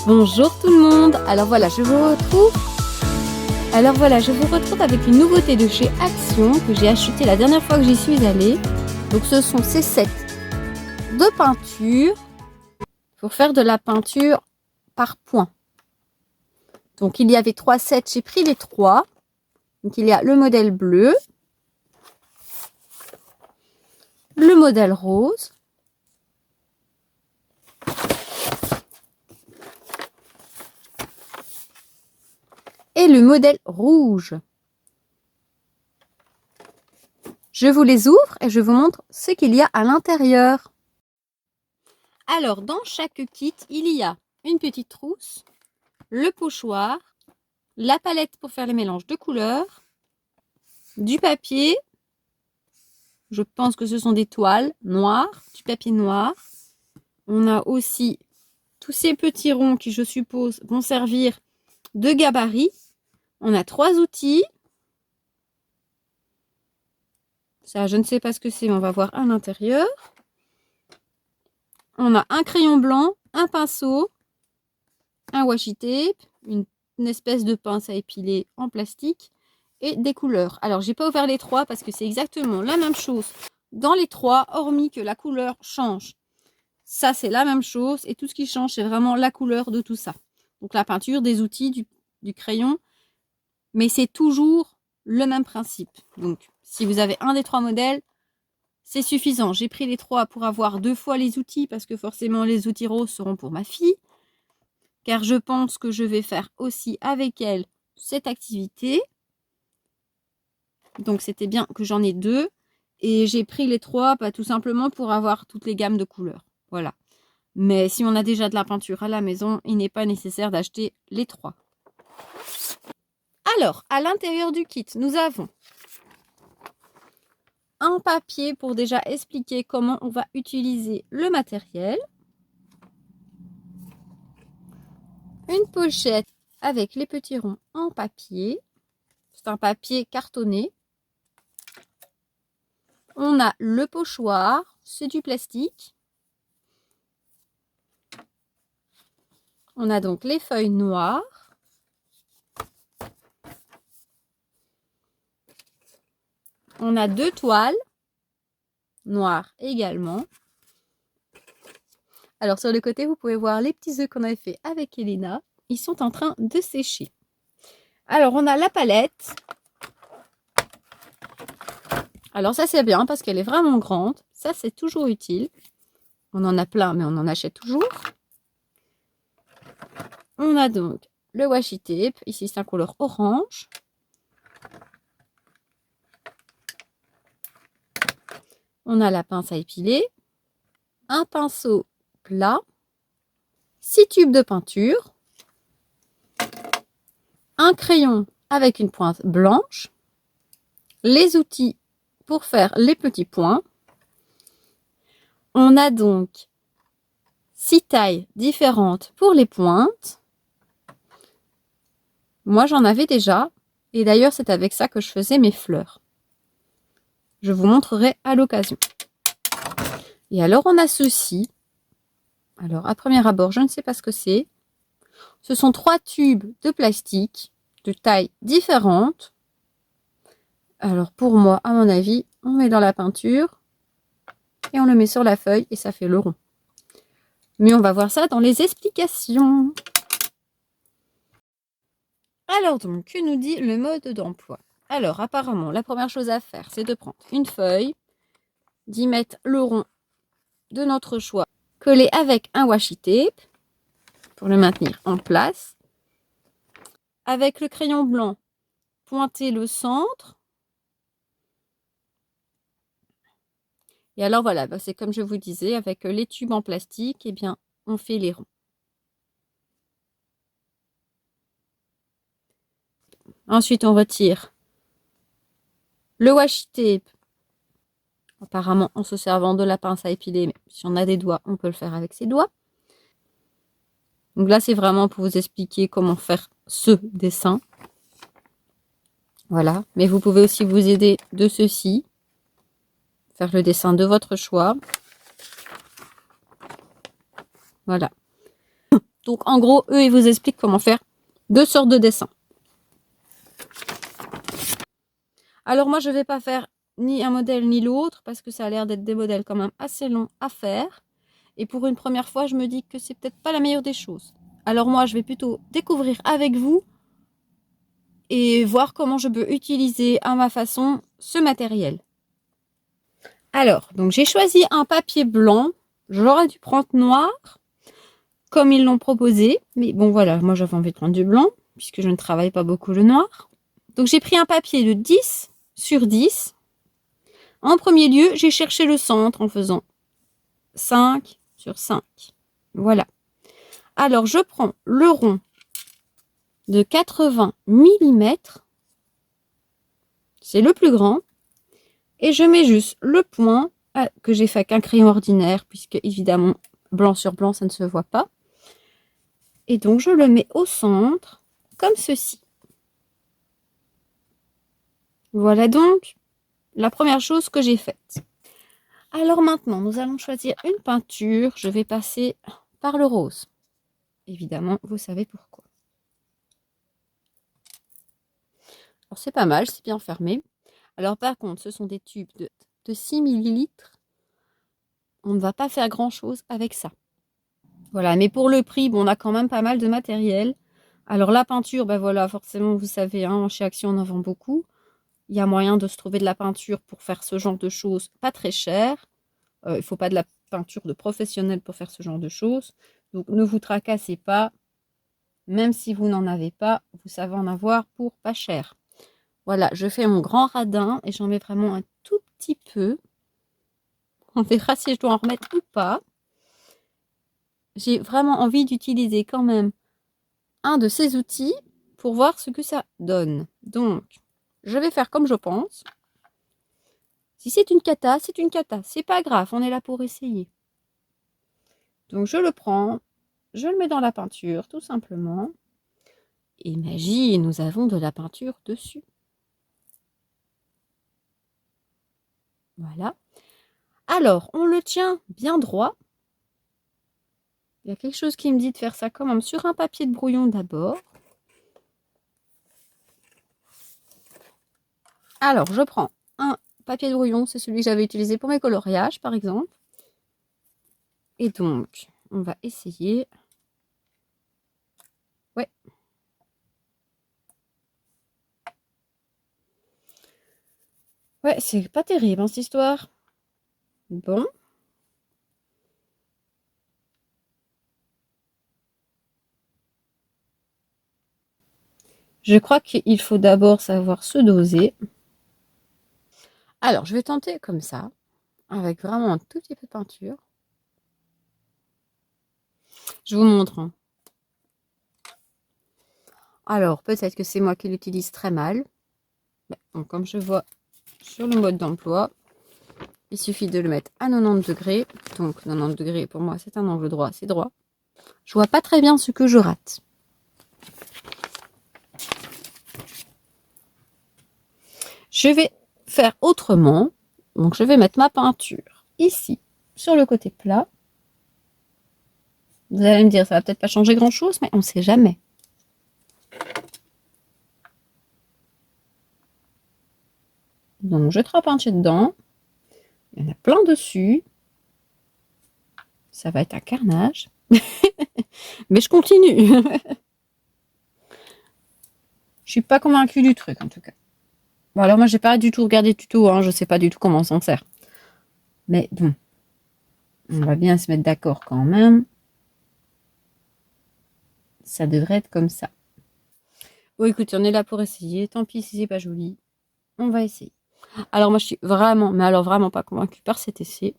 Bonjour tout le monde. Alors voilà, je vous retrouve avec une nouveauté de chez Action que j'ai acheté la dernière fois que j'y suis allée. Donc ce sont ces sets de peinture pour faire de la peinture par points. Donc il y avait 3 sets, j'ai pris les 3. Donc il y a le modèle bleu, le modèle rose, et le modèle rouge. Je vous les ouvre et je vous montre ce qu'il y a à l'intérieur. Alors, dans chaque kit, il y a une petite trousse, le pochoir, la palette pour faire les mélanges de couleurs, du papier, je pense que ce sont des toiles noires, du papier noir. On a aussi tous ces petits ronds qui, je suppose, vont servir de gabarit. On a 3 outils. Ça, je ne sais pas ce que c'est, mais on va voir à l'intérieur. On a un crayon blanc, un pinceau, un washi tape, une espèce de pince à épiler en plastique et des couleurs. Alors, j'ai pas ouvert les 3 parce que c'est exactement la même chose dans les 3, hormis que la couleur change. Ça, c'est la même chose et tout ce qui change, c'est vraiment la couleur de tout ça. Donc, la peinture, des outils, du crayon, mais c'est toujours le même principe. Donc, si vous avez un des 3 modèles, c'est suffisant. J'ai pris les 3 pour avoir 2 fois les outils parce que forcément, les outils roses seront pour ma fille. Car je pense que je vais faire aussi avec elle cette activité. Donc, c'était bien que j'en ai 2. Et j'ai pris les 3 tout simplement pour avoir toutes les gammes de couleurs. Voilà. Mais si on a déjà de la peinture à la maison, il n'est pas nécessaire d'acheter les 3. Alors, à l'intérieur du kit, nous avons un papier pour déjà expliquer comment on va utiliser le matériel. Une pochette avec les petits ronds en papier. C'est un papier cartonné. On a le pochoir, c'est du plastique. On a donc les feuilles noires. On a 2 toiles noires également. Alors sur le côté, vous pouvez voir les petits œufs qu'on avait fait avec Elena. Ils sont en train de sécher. Alors on a la palette. Alors ça c'est bien parce qu'elle est vraiment grande. Ça c'est toujours utile. On en a plein mais on en achète toujours. On a donc le washi tape. Ici c'est un couleur orange. On a la pince à épiler. Un pinceau plat. 6 tubes de peinture. Un crayon avec une pointe blanche. Les outils pour faire les petits points. On a donc 6 tailles différentes pour les pointes. Moi, j'en avais déjà. Et d'ailleurs, c'est avec ça que je faisais mes fleurs. Je vous montrerai à l'occasion. Et alors, on a ceci. Alors, à premier abord, je ne sais pas ce que c'est. Ce sont 3 tubes de plastique de tailles différentes. Alors, pour moi, à mon avis, on met dans la peinture et on le met sur la feuille et ça fait le rond. Mais on va voir ça dans les explications. Alors donc, que nous dit le mode d'emploi? Alors, apparemment, la première chose à faire, c'est de prendre une feuille, d'y mettre le rond de notre choix, coller avec un washi tape pour le maintenir en place. Avec le crayon blanc, pointer le centre. Et alors voilà, c'est comme je vous disais, avec les tubes en plastique, eh bien, on fait les ronds. Ensuite, on retire le washi tape, apparemment en se servant de la pince à épiler, mais si on a des doigts, on peut le faire avec ses doigts. Donc là, c'est vraiment pour vous expliquer comment faire ce dessin. Voilà, mais vous pouvez aussi vous aider de ceci, faire le dessin de votre choix. Voilà. Donc en gros, eux, ils vous expliquent comment faire 2 sortes de dessins. Alors moi, je ne vais pas faire ni un modèle ni l'autre parce que ça a l'air d'être des modèles quand même assez longs à faire. Et pour une première fois, je me dis que c'est peut-être pas la meilleure des choses. Alors moi, je vais plutôt découvrir avec vous et voir comment je peux utiliser à ma façon ce matériel. Alors, donc j'ai choisi un papier blanc. J'aurais dû prendre noir, comme ils l'ont proposé. Mais bon, voilà, moi j'avais envie de prendre du blanc, puisque je ne travaille pas beaucoup le noir. Donc j'ai pris un papier de 10 sur 10. En premier lieu, j'ai cherché le centre en faisant 5 sur 5. Voilà. Alors, je prends le rond de 80 mm. C'est le plus grand. Et je mets juste le point que j'ai fait avec un crayon ordinaire, puisque évidemment, blanc sur blanc, ça ne se voit pas. Et donc, je le mets au centre, comme ceci. Voilà donc la première chose que j'ai faite. Alors maintenant, nous allons choisir une peinture. Je vais passer par le rose. Évidemment, vous savez pourquoi. Alors, c'est pas mal, c'est bien fermé. Alors, par contre, ce sont des tubes de 6 ml. On ne va pas faire grand-chose avec ça. Voilà, mais pour le prix, bon, on a quand même pas mal de matériel. Alors, la peinture, ben voilà, forcément, vous savez, hein, chez Action, on en vend beaucoup. Il y a moyen de se trouver de la peinture pour faire ce genre de choses, pas très cher. Il ne faut pas de la peinture de professionnel pour faire ce genre de choses. Donc, ne vous tracassez pas. Même si vous n'en avez pas, vous savez en avoir pour pas cher. Voilà, je fais mon grand radin et j'en mets vraiment un tout petit peu. On verra si je dois en remettre ou pas. J'ai vraiment envie d'utiliser quand même un de ces outils pour voir ce que ça donne. Donc, je vais faire comme je pense. Si c'est une cata, c'est une cata. C'est pas grave, on est là pour essayer. Donc, je le prends, je le mets dans la peinture, tout simplement. Et magie, nous avons de la peinture dessus. Voilà. Alors, on le tient bien droit. Il y a quelque chose qui me dit de faire ça quand même sur un papier de brouillon d'abord. Alors, je prends un papier de brouillon, c'est celui que j'avais utilisé pour mes coloriages, par exemple. Et donc, on va essayer. Ouais. Ouais, c'est pas terrible, hein, cette histoire. Bon. Je crois qu'il faut d'abord savoir se doser. Alors, je vais tenter comme ça, avec vraiment un tout petit peu de peinture. Je vous montre, hein. Alors, peut-être que c'est moi qui l'utilise très mal. Donc, comme je vois sur le mode d'emploi, il suffit de le mettre à 90 degrés. Donc, 90 degrés, pour moi, c'est un angle droit, c'est droit. Je vois pas très bien ce que je rate. Je vais faire autrement. Donc, je vais mettre ma peinture ici, sur le côté plat. Vous allez me dire, ça va peut-être pas changer grand-chose, mais on ne sait jamais. Donc, je trempe un petit dedans. Il y en a plein dessus. Ça va être un carnage. Mais je continue. Je suis pas convaincue du truc, en tout cas. Bon, alors moi, j'ai pas du tout regardé le tuto. Hein, je sais pas du tout comment on s'en sert. Mais bon, on va bien se mettre d'accord quand même. Ça devrait être comme ça. Bon, écoutez, on est là pour essayer. Tant pis si c'est pas joli. On va essayer. Alors moi, je suis vraiment, mais alors vraiment pas convaincue par cet essai.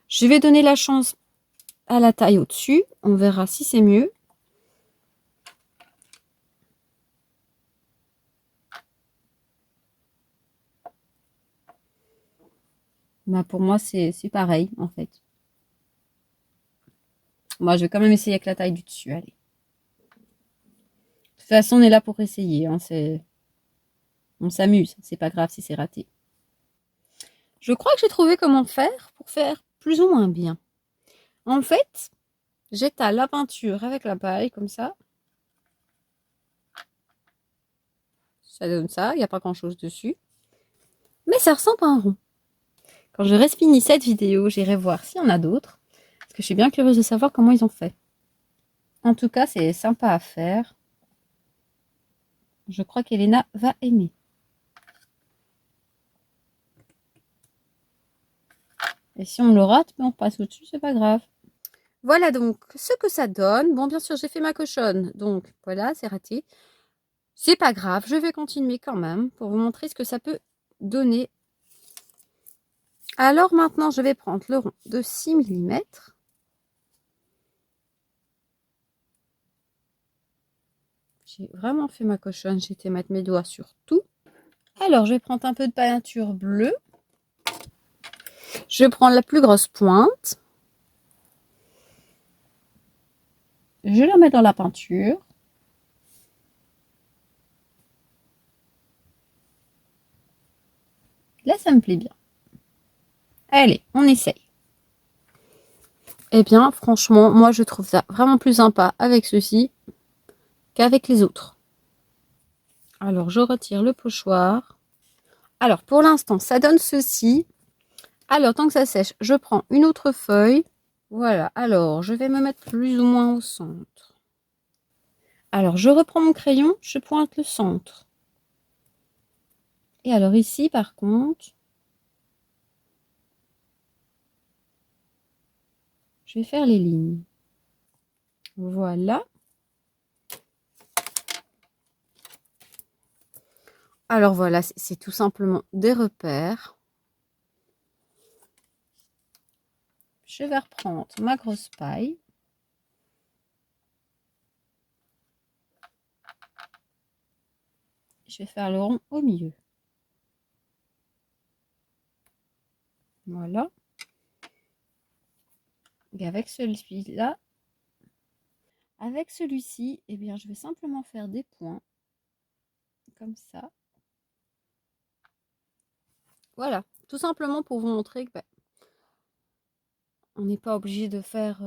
Je vais donner la chance à la taille au-dessus. On verra si c'est mieux. Bah, pour moi, c'est pareil, en fait. Moi, je vais quand même essayer avec la taille du dessus. Allez. De toute façon, on est là pour essayer. Hein, on s'amuse. C'est pas grave si c'est raté. Je crois que j'ai trouvé comment faire pour faire plus ou moins bien. En fait, J'étale la peinture avec la paille, comme ça. Ça donne ça, il n'y a pas grand-chose dessus. Mais ça ressemble à un rond. Quand j'aurai fini cette vidéo, j'irai voir s'il y en a d'autres. Parce que je suis bien curieuse de savoir comment ils ont fait. En tout cas, c'est sympa à faire. Je crois qu'Elena va aimer. Et si on le rate, on passe au-dessus, c'est pas grave. Voilà donc ce que ça donne. Bon, bien sûr, j'ai fait ma cochonne. Donc, voilà, c'est raté. C'est pas grave, je vais continuer quand même pour vous montrer ce que ça peut donner. Alors maintenant, je vais prendre le rond de 6 mm. J'ai vraiment fait ma cochonne, j'ai été mettre mes doigts sur tout. Alors, je vais prendre un peu de peinture bleue. Je prends la plus grosse pointe. Je la mets dans la peinture. Là, ça me plaît bien. Allez, on essaye. Eh bien, franchement, moi, je trouve ça vraiment plus sympa avec ceci qu'avec les autres. Alors, je retire le pochoir. Alors, pour l'instant, ça donne ceci. Alors, tant que ça sèche, je prends une autre feuille. Voilà, alors, je vais me mettre plus ou moins au centre. Alors, je reprends mon crayon, je pointe le centre. Et alors ici, par contre, je vais faire les lignes. Voilà. Alors voilà, c'est tout simplement des repères. Je vais reprendre ma grosse paille. Je vais faire le rond au milieu. Voilà. Et avec celui-là, avec celui-ci, eh bien, je vais simplement faire des points. Comme ça. Voilà. Tout simplement pour vous montrer que on n'est pas obligé de faire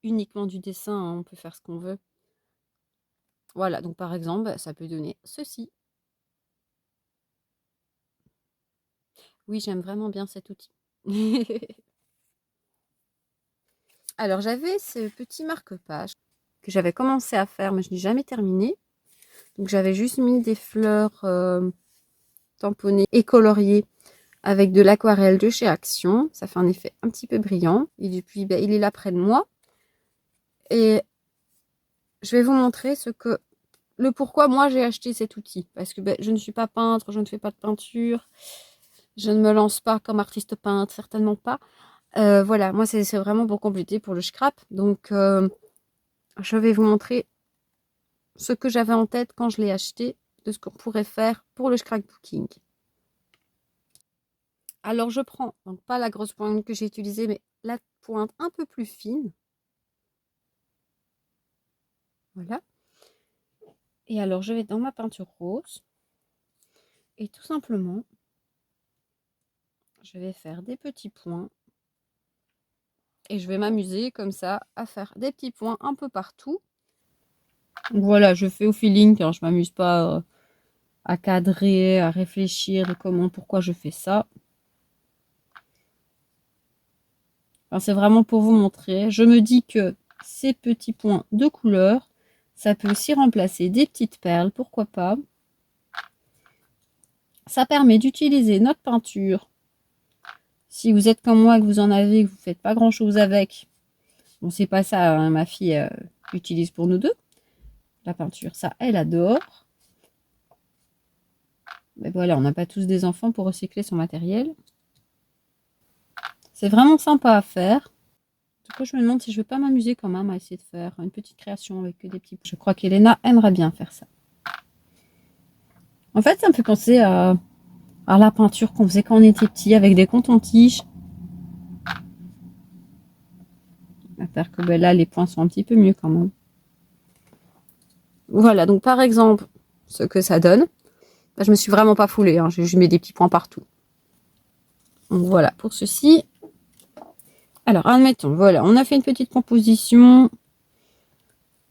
uniquement du dessin. Hein, on peut faire ce qu'on veut. Voilà. Donc, par exemple, ça peut donner ceci. Oui, j'aime vraiment bien cet outil. Alors, j'avais ce petit marque-page que j'avais commencé à faire, mais je n'ai jamais terminé. Donc, j'avais juste mis des fleurs tamponnées et coloriées avec de l'aquarelle de chez Action. Ça fait un effet un petit peu brillant. Et depuis, il est là près de moi. Et je vais vous montrer le pourquoi moi j'ai acheté cet outil. Parce que je ne suis pas peintre, je ne fais pas de peinture. Je ne me lance pas comme artiste peintre, certainement pas. Voilà, moi c'est vraiment pour compléter pour le scrap. Donc je vais vous montrer ce que j'avais en tête quand je l'ai acheté, de ce qu'on pourrait faire pour le scrapbooking. Alors je prends, donc pas la grosse pointe que j'ai utilisée, mais la pointe un peu plus fine. Voilà. Et alors je vais dans ma peinture rose. Et tout simplement, je vais faire des petits points. Et je vais m'amuser comme ça à faire des petits points un peu partout. Donc voilà, je fais au feeling car je m'amuse pas à cadrer, à réfléchir de comment, pourquoi je fais ça. Enfin, c'est vraiment pour vous montrer. Je me dis que ces petits points de couleur, ça peut aussi remplacer des petites perles, pourquoi pas. Ça permet d'utiliser notre peinture. Si vous êtes comme moi, que vous en avez, que vous ne faites pas grand chose avec, bon, c'est pas ça, hein, ma fille utilise pour nous deux. La peinture, ça, elle adore. Mais voilà, on n'a pas tous des enfants pour recycler son matériel. C'est vraiment sympa à faire. Du coup, je me demande si je ne vais pas m'amuser quand même à essayer de faire une petite création avec des petits... Je crois qu'Elena aimerait bien faire ça. En fait, ça me fait penser à la peinture qu'on faisait quand on était petit avec des cotons-tiges. À part que là, les points sont un petit peu mieux quand même. Voilà, donc par exemple, ce que ça donne. Je me suis vraiment pas foulée, hein, j'ai juste mis des petits points partout. Donc voilà, pour ceci. Alors, admettons, voilà, on a fait une petite composition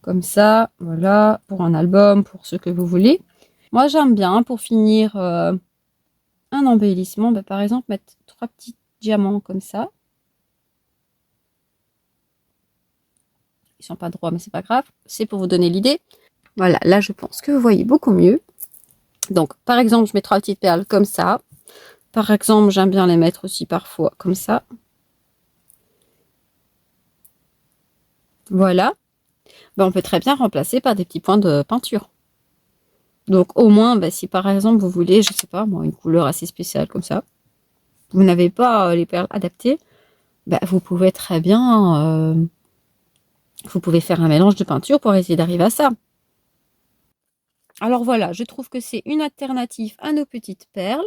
comme ça, voilà, pour un album, pour ce que vous voulez. Moi, j'aime bien, pour finir un embellissement, bah, par exemple, mettre 3 petits diamants comme ça. Ils sont pas droits, mais c'est pas grave. C'est pour vous donner l'idée. Voilà, là, je pense que vous voyez beaucoup mieux. Donc, par exemple, je mets 3 petites perles comme ça. Par exemple, j'aime bien les mettre aussi parfois comme ça. Voilà. Ben, on peut très bien remplacer par des petits points de peinture. Donc, au moins, ben, si par exemple, vous voulez, je sais pas, moi, une couleur assez spéciale comme ça, vous n'avez pas les perles adaptées, ben, vous pouvez très bien, vous pouvez faire un mélange de peinture pour essayer d'arriver à ça. Alors voilà, je trouve que c'est une alternative à nos petites perles.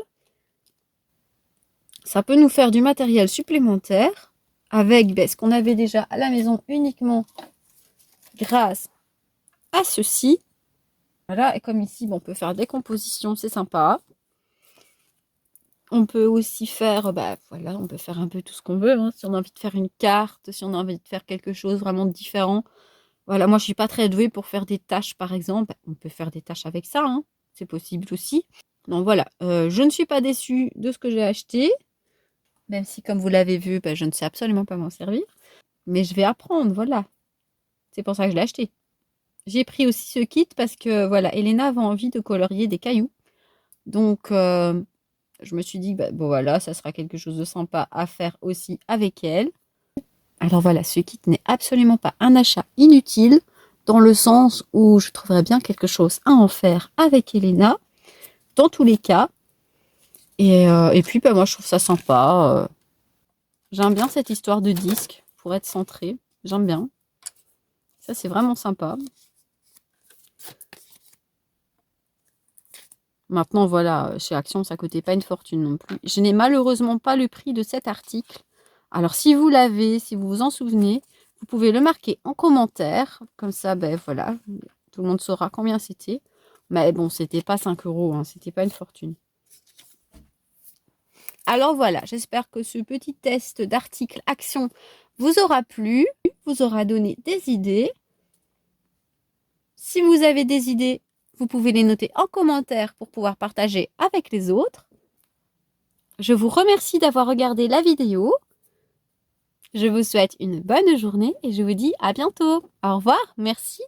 Ça peut nous faire du matériel supplémentaire avec ben, ce qu'on avait déjà à la maison uniquement grâce à ceci. Voilà, et comme ici, bon, on peut faire des compositions, c'est sympa. On peut aussi faire, bah voilà, on peut faire un peu tout ce qu'on veut. Hein. Si on a envie de faire une carte, si on a envie de faire quelque chose vraiment de différent. Voilà, moi je suis pas très douée pour faire des tâches par exemple. On peut faire des tâches avec ça, hein. C'est possible aussi. Donc voilà, je ne suis pas déçue de ce que j'ai acheté. Même si comme vous l'avez vu, bah, je ne sais absolument pas m'en servir. Mais je vais apprendre, voilà. C'est pour ça que je l'ai acheté. J'ai pris aussi ce kit parce que voilà, Elena avait envie de colorier des cailloux. Donc je me suis dit, bah, bon voilà, ça sera quelque chose de sympa à faire aussi avec elle. Alors voilà, ce kit n'est absolument pas un achat inutile, dans le sens où je trouverais bien quelque chose à en faire avec Elena, dans tous les cas. Et puis, bah, moi, je trouve ça sympa. J'aime bien cette histoire de disque, pour être centré. J'aime bien. Ça, c'est vraiment sympa. Maintenant, voilà, chez Action, ça coûtait pas une fortune non plus. Je n'ai malheureusement pas le prix de cet article. Alors, si vous l'avez, si vous vous en souvenez, vous pouvez le marquer en commentaire. Comme ça, ben voilà, tout le monde saura combien c'était. Mais bon, c'était pas 5 €, hein, c'était pas une fortune. Alors voilà, j'espère que ce petit test d'article Action vous aura plu, vous aura donné des idées. Si vous avez des idées, vous pouvez les noter en commentaire pour pouvoir partager avec les autres. Je vous remercie d'avoir regardé la vidéo. Je vous souhaite une bonne journée et je vous dis à bientôt. Au revoir, merci.